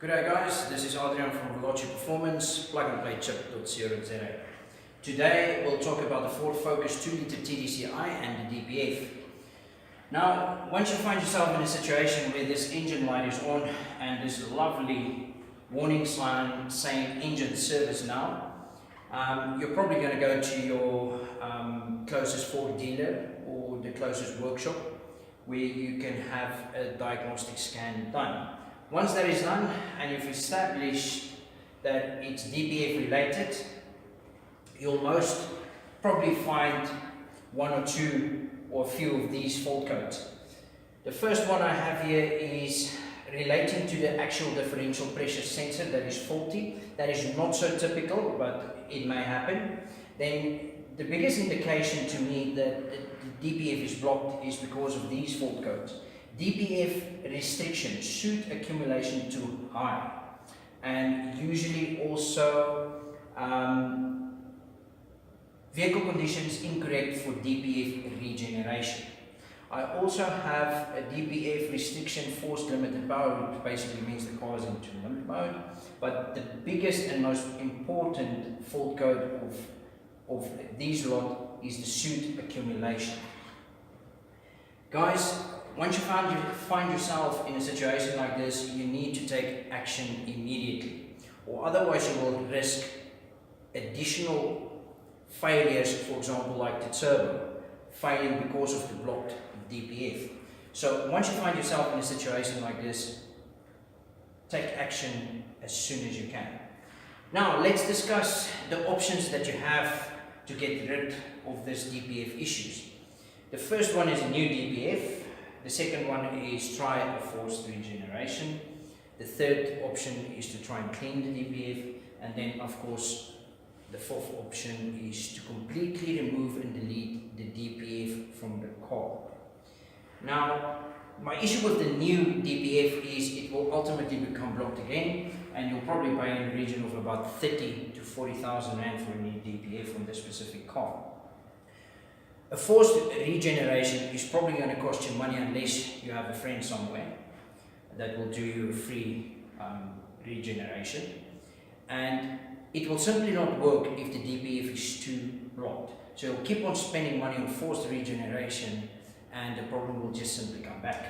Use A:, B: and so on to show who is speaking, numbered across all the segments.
A: G'day guys, this is Adrian from Performance, plugandplaychip.co.za. Today we'll talk about the Ford Focus 2.0 TDCi and the DPF. Now, once you find yourself in a situation where this engine light is on and this lovely warning sign saying engine service now, you're probably going to go to your closest Ford dealer or the closest workshop where you can have a diagnostic scan done. Once that is done and you've established that it's DPF related, you'll most probably find one or two or a few of these fault codes. The first one I have here is relating to the actual differential pressure sensor that is faulty. That is not so typical, but it may happen. Then the biggest indication to me that the DPF is blocked is because of these fault codes. DPF restriction, soot accumulation too high, and usually also vehicle conditions incorrect for DPF regeneration. I also have a DPF restriction forced limited power, which basically means the car is into limp mode. But the biggest and most important fault code of these lot is the soot accumulation. Guys, once you find yourself in a situation like this, you need to take action immediately, or otherwise you will risk additional failures, for example like the turbo failing because of the blocked DPF. So once you find yourself in a situation like this, take action as soon as you can. Now let's discuss the options that you have to get rid of this DPF issues. The first one is a new DPF. The second one is try a forced regeneration. The third option is to try and clean the DPF. And then of course the fourth option is to completely remove and delete the DPF from the car. Now, my issue with the new DPF is it will ultimately become blocked again, and you'll probably pay in the region of about 30 to 40,000 rand for a new DPF from this specific car. A forced regeneration is probably going to cost you money unless you have a friend somewhere that will do you a free regeneration, and it will simply not work if the DPF is too blocked. So you'll keep on spending money on forced regeneration and the problem will just simply come back.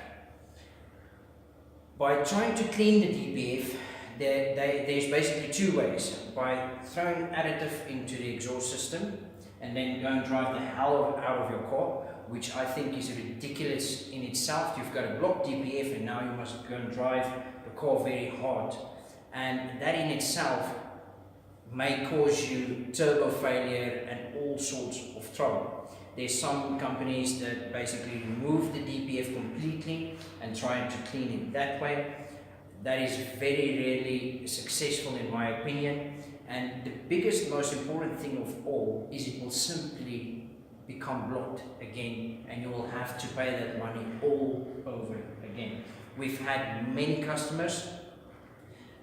A: By trying to clean the DPF, there's basically two ways. By throwing additive into the exhaust system and then go and drive the hell out of your car, which I think is ridiculous in itself. You've got a blocked DPF and now you must go and drive the car very hard, and that in itself may cause you turbo failure and all sorts of trouble. There's some companies that basically remove the DPF completely and try to clean it that way. That is very rarely successful in my opinion, and the biggest, most important thing of all is it will simply become blocked again and you will have to pay that money all over again. We've had many customers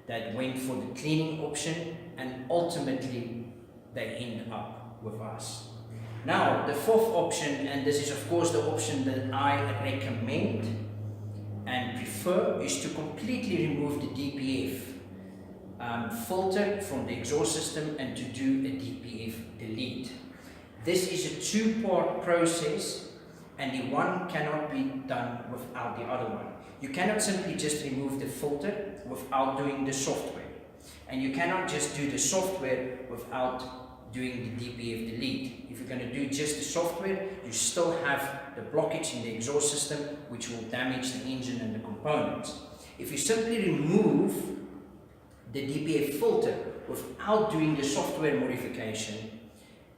A: that went for the cleaning option and ultimately they end up with us. Now the fourth option, and this is of course the option that I recommend and prefer, is to completely remove the DPF filter from the exhaust system and to do a DPF delete. This is a two-part process and the one cannot be done without the other one. You cannot simply just remove the filter without doing the software, and you cannot just do the software without doing the DPF delete. If you're going to do just the software, you still have the blockage in the exhaust system which will damage the engine and the components. If you simply remove the DPF filter without doing the software modification,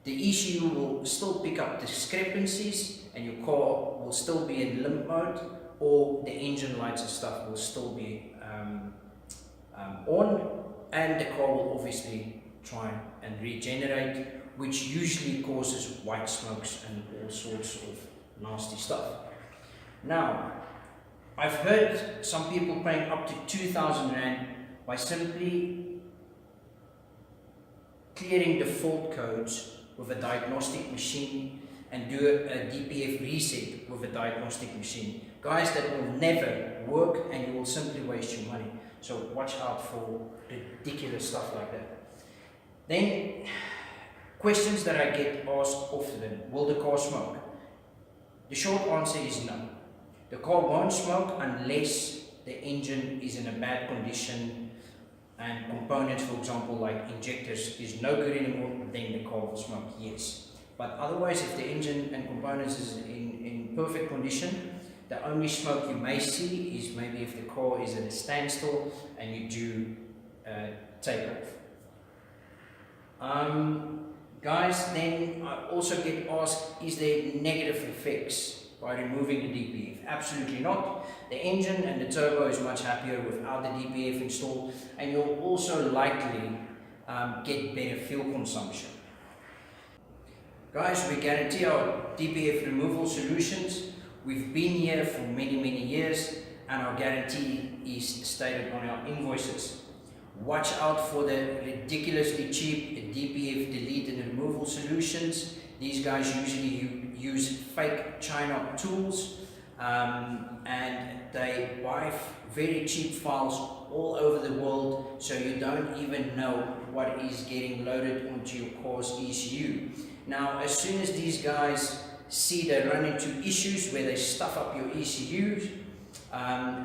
A: the ECU will still pick up discrepancies and your car will still be in limp mode, or the engine lights and stuff will still be on, and the car will obviously try and regenerate, which usually causes white smokes and all sorts of nasty stuff. Now, I've heard some people paying up to 2,000 rand by simply clearing the fault codes with a diagnostic machine and do a DPF reset with a diagnostic machine. Guys, that will never work and you will simply waste your money. So watch out for ridiculous stuff like that. Then, questions that I get asked often: will the car smoke? The short answer is no. The car won't smoke unless the engine is in a bad condition and components, for example, like injectors, is no good anymore, then the car will smoke, yes. But otherwise, if the engine and components is in perfect condition, the only smoke you may see is maybe if the car is at a standstill and you do take off. Guys, then I also get asked, is there negative effects by removing the DPF? Absolutely not. The engine and the turbo is much happier without the DPF installed, and you'll also likely get better fuel consumption. Guys, we guarantee our DPF removal solutions. We've been here for many years, and our guarantee is stated on our invoices. Watch out for the ridiculously cheap DPF delete and removal solutions. These guys usually use fake China tools, and they buy very cheap files all over the world, so you don't even know what is getting loaded onto your car's ECU. Now, as soon as these guys see they run into issues where they stuff up your ECUs,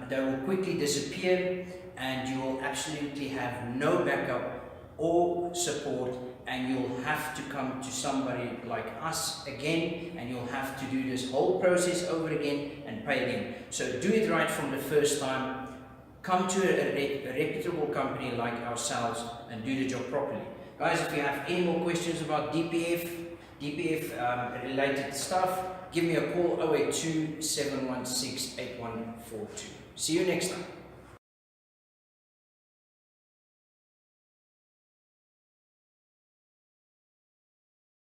A: they will quickly disappear, and you will absolutely have no backup or support, and you'll have to come to somebody like us again, and you'll have to do this whole process over again and pay again. So do it right from the first time. Come to a reputable company like ourselves and do the job properly. Guys, if you have any more questions about DPF related stuff, give me a call 082 716 8142. See you next time.